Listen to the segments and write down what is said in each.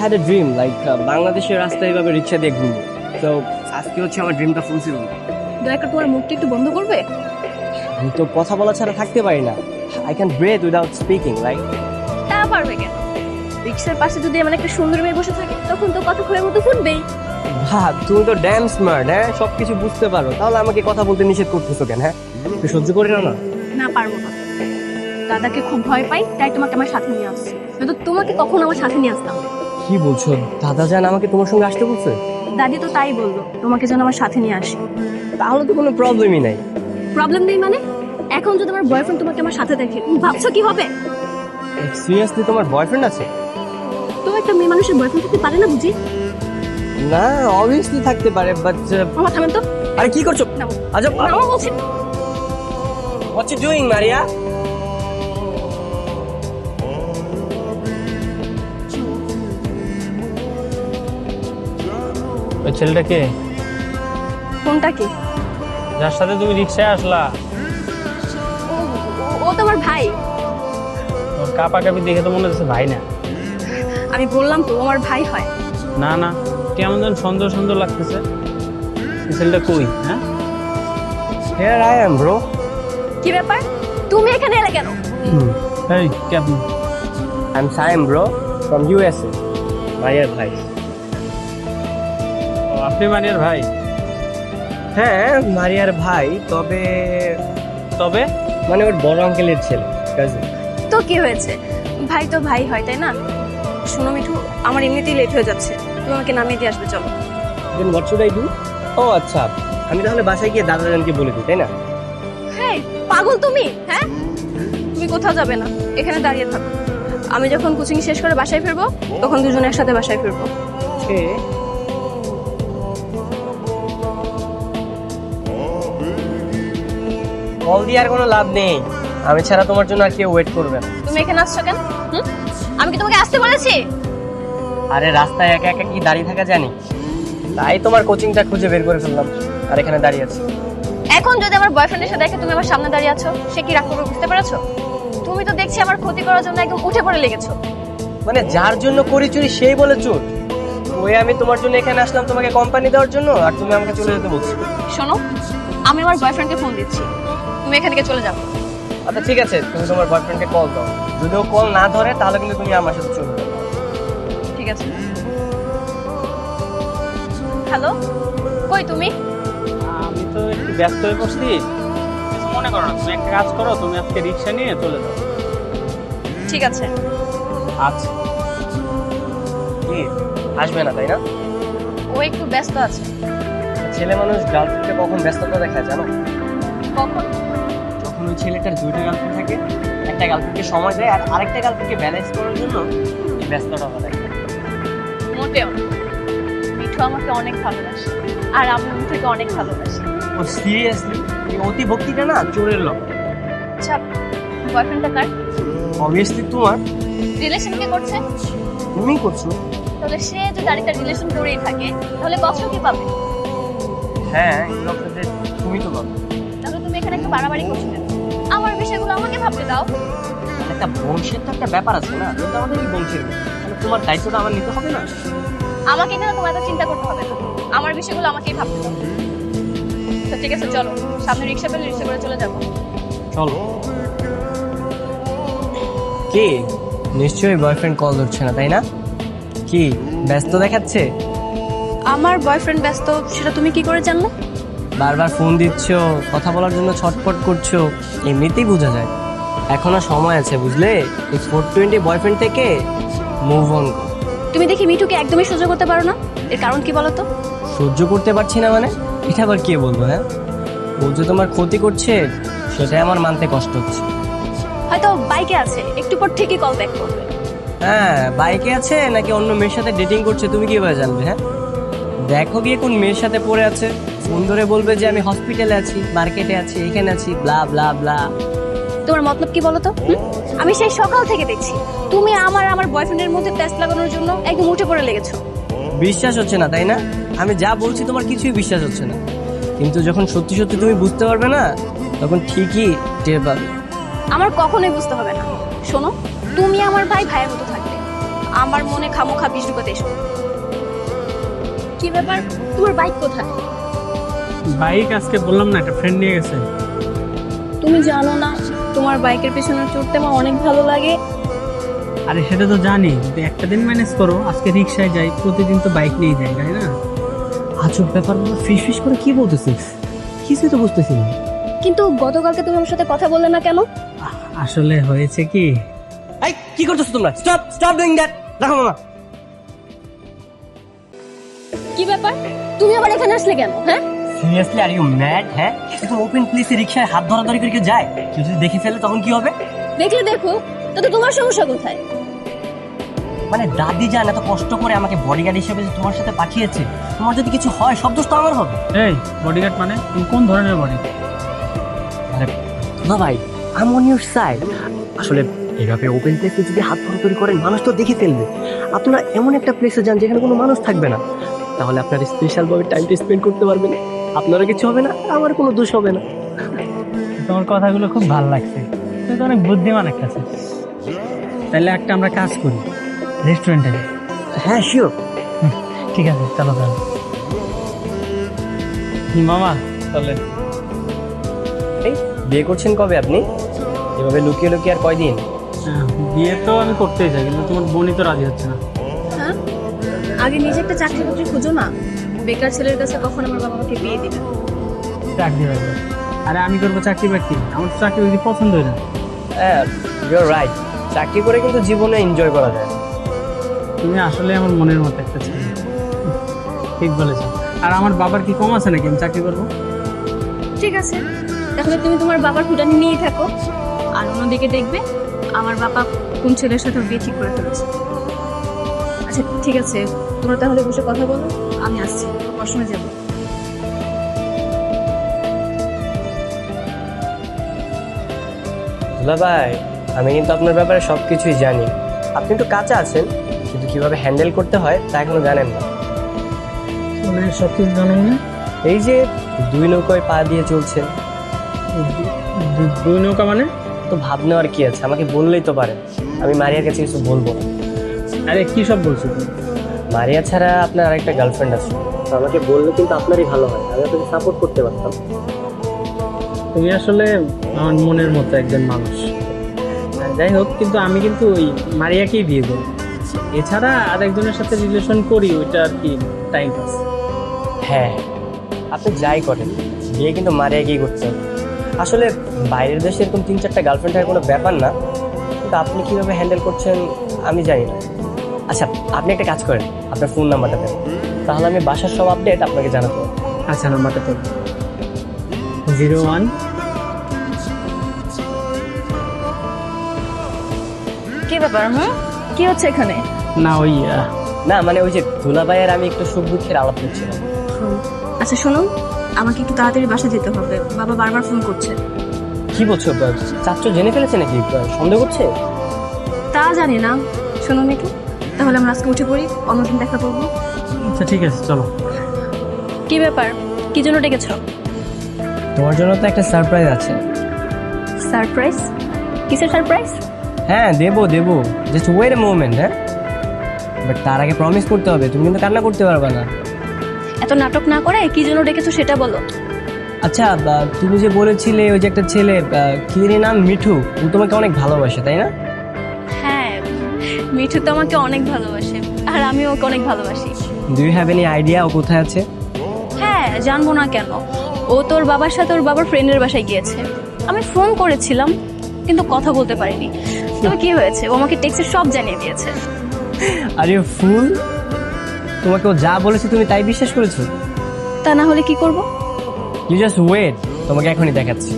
Had a dream like বাংলাদেশের রাস্তায় এভাবে রিক্সা দিয়ে ঘুরবো। তো আজকে হচ্ছে আমার ড্রিমটা ফুলফিল হলো। দয়া করে তোমার মুখটা একটু বন্ধ করবে? আমি তো কথা বলা ছাড়া থাকতে পারি না। I can breathe without speaking like. তা পারবে কেন? রিক্সার পাশে যদি এমন একটা সুন্দর মেয়ে বসে থাকে তখন তো কথা খুঁড়ের মতো ফুটবেই। ভাব তুমি তো ড্যাম স্মার্ট, হ্যাঁ সবকিছু বুঝতে পারো, তাহলে আমাকে কথা বলতে নিষেধ করতেছো কেন? হ্যাঁ একটু সহ্য করে নাও না। না পারবো না, দাদাকে খুব ভয় পাই তাই তোমাকে আমার সাথে নিয়ে আসছি, নয়তো তোমাকে কখনো আমার সাথে নিয়ে আসতাম না। কি বলছো? দাদা জান আমাকে তোমার সঙ্গে আসতে বলছে? দাদি তো তাই বললো, তোমাকে যেন আমার সাথে নিয়ে আসি। তাহলে তো কোনো প্রবলেমই নাই। প্রবলেম নেই মানে? এখন যদি আমার বয়ফ্রেন্ড তোমাকে আমার সাথে দেখে তুমি ভাবছো কি হবে? সিরিয়াসলি তোমার বয়ফ্রেন্ড আছে? তো একটা মেয়ে মানুষের বয়ফ্রেন্ড থাকতে পারে না বুঝি? না অবভিয়াসলি থাকতে পারে বাট আমার থামেন তো। আরে কি করছো? নামো। আজব নামো বলছি। What you doing Maria? ওই ছেলেটা কে? কোনটা কি? যার সাথে তুমি রিক্সায় আসলা? ও তো আমার ভাই। ওর কাপাকাপি দেখে তো মনে হচ্ছে ভাই না। আমি বললাম তো ও আমার ভাই হয়। না না, কেমন যেন সুন্দর সুন্দর লাগতেছে। এই ছেলেটা কই? হ্যাঁ, হিয়ার আই অ্যাম ব্রো। কি ব্যাপার, তুমি এখানে এলে কেন? এই কেমন? I am Saim bro from USA. মারিয়ার ভাই। ও, আপনি মানিয়ার ভাই? হ্যাঁ মারিয়ার ভাই, তবে তবে মানে ওর বড় আঙ্কেলের ছেলে, কাজিন। তো কি হয়েছে, ভাই তো ভাই হয় তাই না? শোনো মিঠু, আমার এমনিতেই লেট হয়ে যাচ্ছে, তুমি আমাকে নামিয়ে দিয়ে আসবে চলো। দেন হোয়াট শুড আই ডু? ও আচ্ছা, আমি তাহলে বাসায় গিয়ে দাদা জানকে বলে দিই, তাই না? হ্যাঁ পাগল তুমি, হ্যাঁ তুমি কোথাও যাবে না, এখানে দাঁড়িয়ে থাকো। আমি যখন কোচিং শেষ করে বাসায় ফিরবো তখন দুজনে একসাথে বাসায় ফিরবো। সে কল দিয়ে আর কোনো লাভ নেই, আমি ছাড়া তোমার জন্য আর কেউ ওয়েট করবে না। তুমি এখানে আসছো কেন? আমি কি তোমাকে আসতে বলেছি? আরে রাস্তায় একা একা কি দাঁড়িয়ে থাকা জানি, তাই তোমার কোচিংটা খুঁজে বের করে ফেললাম আর এখানে দাঁড়িয়ে আছি। এখন যদি আমার বয়ফ্রেন্ডের সাথে দেখে তুমি আমার সামনে দাঁড়িয়ে আছো, সে কি রাগ করবে বুঝতে পেরেছো? তুমি তো দেখছি আমার ক্ষতি করার জন্য একদম উঠে পড়ে লেগেছো। মানে যার জন্য করি চুরি সেই বলে চোর। ওই আমি তোমার জন্য এখানে আসলাম তোমাকে কোম্পানি দেওয়ার জন্য, আর তুমি আমাকে চলে যেতে বলছো। শোনো, আমি আমার বয়ফ্রেন্ডকে ফোন দিচ্ছি, তুমি এখান থেকে চলে যাও। আচ্ছা ঠিক আছে, তুমি তোমার বয়ফ্রেন্ডকে কল দাও, যদি ও কল না ধরে তাহলে কিন্তু তুমি আমার সাথে চলে যাবে। ঠিক আছে। হ্যালো, কই তুমি? আমি তো একটু ব্যস্ত হয়ে পড়ছি। কিছু মনে করো না, তুমি একটা কাজ করো, তুমি আজকে রিক্সা নিয়ে চলে যাও। ঠিক আছে। আচ্ছা। কি আসবে না তাই না? ও একটু ব্যস্ত আছে। ছেলে মানুষ গার্লফ্রেন্ডকে কখন ব্যস্ততা দেখায় জানো? কখন? যখন ওই ছেলেটার দুইটা গার্লফ্রেন্ড থাকে, একটা গার্লফ্রেন্ডকে সময় দেয় আর আরেকটা গার্লফ্রেন্ডকে ব্যালেন্স করার জন্য এই ব্যস্ততা দেখায়। মোটেও না। মিঠু আমাকে অনেক ভালোবাসে আর আমি মিঠুকে অনেক ভালোবাসি। ও সিরিয়াসলি এই অতি ভক্তিটা না চোরের লক্ষণ। আচ্ছা, বয়ফ্রেন্ডটা কার? অবভিয়াসলি তোমার। রিলেশন কে করছে? তুমি করছো। তাহলে সে যদি আরেকটা রিলেশন করেই থাকে তাহলে কষ্ট কি পাবে? হ্যাঁ এই লক্ষণটা তুমি তো পাবো। তাহলে তুমি এখানে একটু বাড়াবাড়ি করছো কেন? আমার বিষয়গুলো আমাকে ভাবতে দাও। একটা বংশের তো একটা ব্যাপার আছে না, এটা আমাদেরই বংশের, তাহলে তোমার দায়িত্বটা আমার নিতে হবে না? আমাকে নিয়ে তোমার এত চিন্তা করতে হবে না, আমার বিষয়গুলো আমাকেই ভাবতে দাও। তো ঠিক আছে চলো, সামনে রিক্সা পেলে রিক্সা করে চলে যাবো। চলো। কি নিশ্চয়ই বয়ফ্রেন্ড কল ধরছে না তাই না? কি ব্যস্ত দেখাচ্ছে? আমার বয়ফ্রেন্ড ব্যস্ত সেটা তুমি কি করে জানলে? বারবার ফোন দিচ্ছ, কথা বলার জন্য ছটফট করছো, এমনিতেই বোঝা যায়। এখনো সময় আছে বুঝলে, এই 420 বয়ফ্রেন্ড থেকে মুভ অন। তুমি দেখি মিঠুকে একদমই সহ্য করতে পারো না, এর কারণ কি বলো তো? সহ্য করতে পারছি না মানে? এটা আবার কে বলবো? হ্যাঁ ও যে তোমার ক্ষতি করছে সেটাই আমার মানতে কষ্ট হচ্ছে। হয়তো বাইকে আছে, একটু পর ঠিকই কল ব্যাক করবে। হ্যাঁ বাইকে আছে নাকি অন্য মেয়ের সাথে ডেটিং করছে তুমি কিভাবে জানবে? হ্যাঁ দেখো গিয়ে কোন মেয়ের সাথে পড়ে আছে, ফোন ধরে বলবে যে আমি হসপিটালে আছি, মার্কেটে আছি, এখানে আছি, ব্লা ব্লা ব্লা। তোমার মতলব কি বলো তো? আমি সেই সকাল থেকে দেখছি তুমি আমার বয়ফ্রেন্ডের মধ্যে টেস্ট লাগানোর জন্য একদম উঠে পড়ে লেগেছো। বিশ্বাস হচ্ছে না তাই না? আমি যা বলছি তোমার কিছুই বিশ্বাস হচ্ছে না, কিন্তু যখন সত্যি সত্যি তুমি বুঝতে পারবে না তখন ঠিকই টের পাবে। আমার কখনোই বুঝতে হবে না। শোনো, তুমি আমার ভাই ভাইয়ের মতো থাকবে, আমার মনে খামোখা বিষ ঢুকাতে এসো। কি ব্যাপার, তোমার বাইক কোথায়? বাইক আজকে বললাম না, একটা ফ্রেন্ড নিয়ে গেছে। তুমি জানো না তোমার বাইকের পেছনে চড়তে আমার অনেক ভালো লাগে। আরে সেটা তো জানি, কিন্তু একটা দিন ম্যানেজ করো। আজকে রিক্সায় যাই, প্রতিদিন তো বাইক নিয়ে যাই, তাই না? আজব ব্যাপার, ফিস ফিস করে কি বলতেছিস? কিছুই তো বুঝতেছি না। কিন্তু গতকালকে তুমি আমার সাথে কথা বললে না কেন? আসলে হয়েছে কি, এই কি করতেছো তোমরা? Stop stop doing that. রাখো মামা। কি ব্যাপার, তুমি আবার এখানে আসলে কেন? হ্যাঁ, সিরিয়াসলি আর ইউ ম্যাড? হ্যাঁ, এখন ওপেন প্লেসে রিকশায় হাত ধরাধরি করে কেউ যায়, কেউ যদি দেখে ফেলে তখন কি হবে? দেখলে দেখো, তাতে তোমার সমস্যা কোথায়? মানে দাদি জান এত কষ্ট করে আমাকে বডিগার্ড হিসেবে যে তোমার সাথে পাঠিয়েছে, তোমার যদি কিছু হয় সব দোষ তো আমার হবে। এই বডিগার্ড মানে তুমি কোন ধরনের বডি? আরে না ভাই, আই অন ইউর সাইড। আসলে এভাবে ওপেন প্লেসে যদি হাত ধরাধরি করেন মানুষ তো দেখে ফেলবে। আপনারা এমন একটা প্লেসে যান যেখানে কোনো মানুষ থাকবে না, তাহলে আপনার স্পেশাল ভাবে টাইমটা স্পেন্ড করতে পারবেন। আপনারও কিছু হবে না, আমার কোনো দোষ হবে না। তোমার কথাগুলো খুব ভালো লাগছে, তুমি তো অনেক বুদ্ধিমান একটা আছে। তাহলে একটা আমরা কাজ করি, রেস্টুরেন্টে যাই। হ্যাঁ শিওর। ঠিক আছে, চলো তাহলে। মামা চলে। এই বিয়ে করছেন কবে আপনি? এভাবে লুকিয়ে লুকিয়ে আর কয়দিন? বিয়ে তো আমি করতেই চাই, কিন্তু তোমার বোনই তো রাজি হচ্ছে না। হ্যাঁ, আগে নিজে একটা চাকরি বাকরি খুঁজো না। বেকার ছেলের কাছে কখন আমার বাবা আমাকে বিয়ে দিবে? চাকরি বাকরি? আরে আমি করবো চাকরি বাকরি? আমার তো চাকরি বাকরি পছন্দ হয় না। হ্যাঁ ইউর রাইট, চাকরি করে কিন্তু জীবনে এনজয় করা যায়। তুমি আসলে আমার মনের মতো একটা ছেলে, ঠিক বলেছো। আর আমার বাবার কি কম আছে নাকি আমি চাকরি করবো? ঠিক আছে, তাহলে তুমি তোমার বাবার ফুটানি নিয়েই থাকো, আর অন্যদিকে দেখবে আমার বাবা কোন ছেলের সাথে বিয়ে ঠিক করে ফেলেছে। আচ্ছা ঠিক আছে, তোমরা তাহলে বসে কথা বলো, আমি আসছি, পড়াশোনায় যাবো। দুলা ভাই, আমি কিন্তু আপনার ব্যাপারে সবকিছুই জানি। আপনি একটু কাঁচা আছেন, কিন্তু কিভাবে হ্যান্ডেল করতে হয় তা এখনো জানেন না। মানে সব কিছু জানো না? এই যে দুই নৌকায় পা দিয়ে চলছেন। দুই নৌকা মানে? তো ভাব নেওয়ার কি আছে, আমাকে বললেই তো পারেন। আমি মারিয়ার কাছে কিছু বলবো না। আরে কি সব বলছো তুমি? মারিয়া ছাড়া আপনার আরেকটা গার্লফ্রেন্ড আছে, তো আমাকে বললে কিন্তু আপনারই ভালো হয়, আমি আপনাকে সাপোর্ট করতে পারতাম। তুমি আসলে আমার মনের মতো একজন মানুষ। যাই হোক, কিন্তু আমি কিন্তু ওই মারিয়াকেই বিয়ে করব। এছাড়া আর একজনের সাথে রিলেশন করি, ওইটা আর কি টাইম পাস। হ্যাঁ, আপনি যাই করেন বিয়ে কিন্তু মারিয়াকেই করতে হবে। আসলে বাইরের দেশে এরকম 3-4টা গার্লফ্রেন্ড থাকার কোনো ব্যাপার না, কিন্তু আপনি কীভাবে হ্যান্ডেল করছেন আমি জানি না। আচ্ছা আপনি একটা কাজ করেন, আপনার ফোন নাম্বারটা দেন, তাহলে আমি বাসার সব আপডেট আপনাকে জানাবো। আচ্ছা, নাম্বারটা তো 01। কি ব্যাপার? কি হচ্ছে এখানে? না ওই না মানে ওই যে দুলা ভাইয়ের আমি একটু সুখ দুঃখের আলাপ করছিলাম। আচ্ছা শুনুন, আমাকে একটু তাড়াতাড়ি বাসা যেতে হবে, বাবা বারবার ফোন করছে। কি বলছো, চাচ্চু জেনে ফেলেছে নাকি? সন্দেহ করছে? তা জানি না। শুনুন একটু, তাহলে আমরা আজকে উঠে পড়ি, অন্যদিন দেখা করবো। আচ্ছা ঠিক আছে, চলো। কি ব্যাপার, কি জন্য ডেকেছ? তোমার জন্য তো একটা সারপ্রাইজ আছে। সারপ্রাইজ? কিসের সারপ্রাইজ? হ্যাঁ দেবো দেবো, জাস্ট ওয়েট এ মোমেন্ট। হ্যাঁ, বাট তার আগে প্রমিস করতে হবে, তুমি কিন্তু কান্না করতে পারবে না। এত নাটক না করে কি জন্য ডেকেছো সেটা বলো। আচ্ছা তুমি যে বলেছিলে ওই যে একটা ছেলে, কি জানি নাম, মিঠু, ও তোমাকে অনেক ভালোবাসে তাই না? হ্যাঁ, মিঠু তো আমাকে অনেক ভালোবাসে, আর আমিও ওকে অনেক ভালোবাসি। Do you have any idea ও কোথায় আছে? হ্যাঁ, জানবো না কেন? ও তোর বাবার সাথে ওর বাবার ফ্রেন্ডের বাসায় গিয়েছে। আমি ফোন করেছিলাম কিন্তু কথা বলতে পারিনি। তবে কি হয়েছে, ও আমাকে টেক্সটে সব জানিয়ে দিয়েছে। আর ইউ ফুল, তোমাকে ও যা বলেছে তুমি তাই বিশ্বাস করেছো? তা না হলে কি করব? ইউ জাস্ট ওয়েট, তোমাকে এখনই দেখাচ্ছি।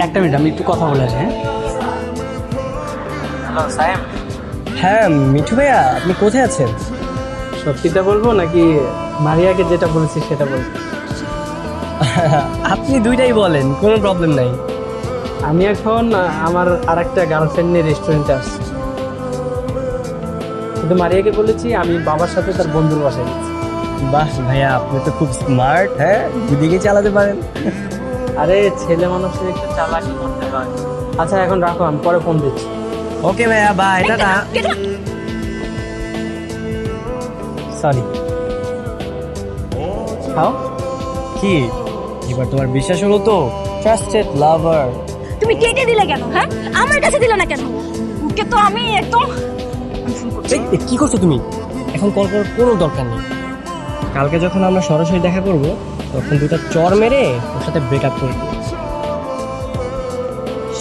একটা মিনিট, আমি একটু কথা বলে আসি। হ্যাঁ, হ্যালো সায়েম। হ্যাঁ মিঠু ভাইয়া, আপনি কোথায় আছেন? সত্যিটা বলবো নাকি মারিয়াকে যেটা বলেছি সেটা বলবো? আপনি দুইটাই বলেন, কোনো প্রবলেম নাই। আমি এখন আমার আরেকটা গার্লফ্রেন্ড নিয়ে রেস্টুরেন্টে আসছি, কিন্তু মারিয়াকে বলেছি আমি বাবার সাথে তার বন্ধুর বাসায় গেছি। বাহ ভাইয়া, আপনি তো খুব স্মার্ট। হ্যাঁ, দুদিকে চালাতে পারেন। আরে ছেলে মানুষের একটু চালাকি করতে হয়। আচ্ছা এখন রাখো, আমি পরে ফোন দিচ্ছি। ওকে ভাইয়া, বাই, টাটা। সরি। খাও। কি এবার তোমার বিশ্বাস হলো তো? ট্রাস্টেড লাভার। তুমি কেটে দিলে কেন? হ্যাঁ, আমার কাছে দিলে না কেন? ওকে তো আমি একদম কি করছো তুমি? এখন কল করার কোনো দরকার নেই। কালকে যখন আমরা সরাসরি দেখা করব, তখন দুটো চর মেরে ওর সাথে ব্রেকআপ করে দিই।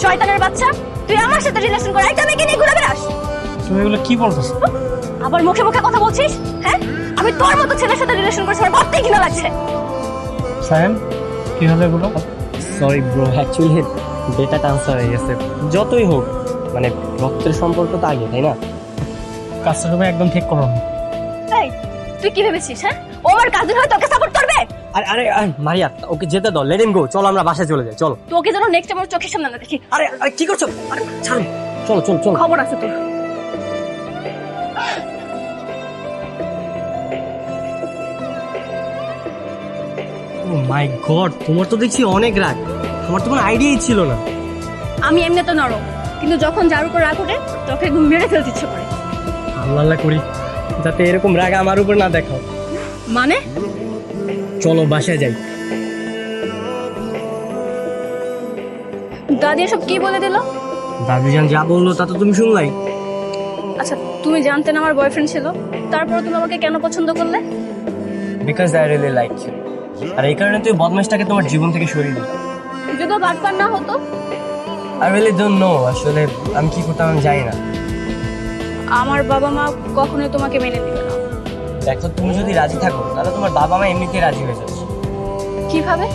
শয়তানের বাচ্চা, তুই আমার সাথে রিলেশন করে একটা মেয়েকে নিয়ে ঘুরে বেড়াস। তুমি এগুলো কি বলতেছো? আবার মুখে মুখে কথা বলছিস? হ্যাঁ, আমি তোর মতো ছেলের সাথে রিলেশন করছি, আমার ভাবতেই ঘৃণা লাগছে। সায়ন, কি হলো এগুলো? Sorry bro, actually data transfer হয়ে গেছে। যতই হোক, মানে রক্তের সম্পর্ক তো আগে, তাই না? কাজটা তুমি একদম ঠিক করো না। এই, তুই কি ভেবেছিস? হ্যাঁ, ও আমার কাজিন হয়ে তোকে সাপোর্ট করবে? আরে আরে আরে, মারিয়া, ওকে যেতে দাও, লেট হিম গো। চলো আমরা বাসায় চলে যাই, চলো। তোকে যেন নেক্সট টাইম আমার চোখের সামনে না দেখি। আরে আরে, কি করছো? আরে ছাড়ো, চলো চলো চলো। খবর আছে তোর। ও মাই গড, তোমার তো দেখছি অনেক রাগ। আমার তো কোনো আইডিয়াই ছিল না। আমি এমনি তো নরম, কিন্তু যখন যার উপর রাগ ওঠে তোকে একদম মেরে ফেলতে ইচ্ছে করে। আল্লাহ আল্লাহ করি যাতে এরকম রাগ আমার উপর না দেখাও। মানে চলো বাসায় যাই। দাদি এসব কি বলে দিল? দাদিজান যা বললো তা তো তুমি শুনলাই। আচ্ছা, তুমি জানতে না আমার বয়ফ্রেন্ড ছিল, তারপর তুমি আমাকে কেন পছন্দ করলে? Because I really like you. আর এই কারণে তুই বদমাশটাকে তোমার জীবন থেকে সরিয়ে দিলাম। যদি বাটপার না হতো? আই রিয়েলি ডোন্ট নো, আসলে আমি কি করতাম আমি জানি না। আমার বাবা মা কখনোই তোমাকে মেনে নেবে না। দেখো, তুমি যদি রাজি থাকো তাহলে তোমার বাবা মা এমনিতেই রাজি হয়ে যাবে। কিভাবে?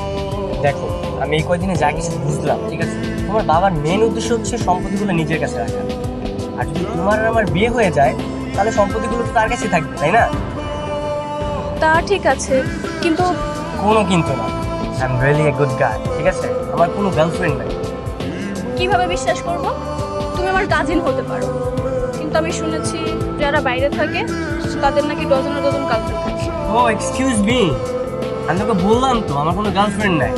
দেখো, আমি এই কয়দিনে যা কিছু বুঝলাম, ঠিক আছে, তোমার বাবার মেন উদ্দেশ্য হচ্ছে সম্পত্তিগুলো নিজের কাছে রাখা। আর যদি তোমার আর আমার বিয়ে হয়ে যায় তাহলে সম্পত্তিগুলো তো তার কাছে থাকবে, তাই না? তা ঠিক আছে, কিন্তু কোনো কিন্তু না। I am really a good guy, ঠিক আছে? আমার কোনো গার্লফ্রেন্ড নাই। কিভাবে বিশ্বাস করব? তুমি আমার কাজিন হতে পারো, কিন্তু আমি শুনেছি যারা বাইরে থাকে তাদের নাকি ডজনে ডজন গার্লফ্রেন্ড থাকে। ও এক্সকিউজ মি, আমি তোকে বললাম তো আমার কোনো গার্লফ্রেন্ড নাই।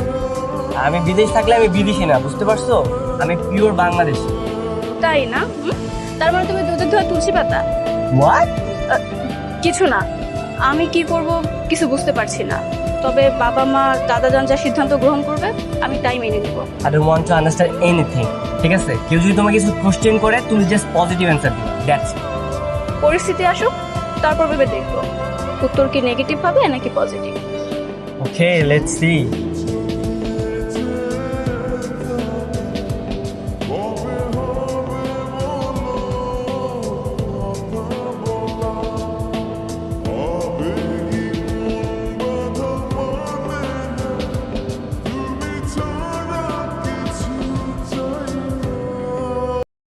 আর আমি বিদেশ থাকলে আমি বিদেশি না, বুঝতে পারছো? আমি পিওর বাংলাদেশি। তাই না? তার মানে তুমি দুধের ধোয়া তুলসী পাতা? হোয়াট? কিছু না, আমি কি করব কিছু বুঝতে পারছি না। তবে বাবা মা দাদা যান যা সিদ্ধান্ত গ্রহণ করবে আমি তাই মেনে নিব। I don't want to understand anything, ঠিক আছে? কেউ যদি তোমাকে কিছু কোশ্চেন করে তুমি জাস্ট পজিটিভ অ্যান্সার দিবে, দ্যাটস ইট। পরিস্থিতি আসুক, তারপর ভেবে দেখবো উত্তর কি নেগেটিভ হবে নাকি পজিটিভ। Okay, let's see.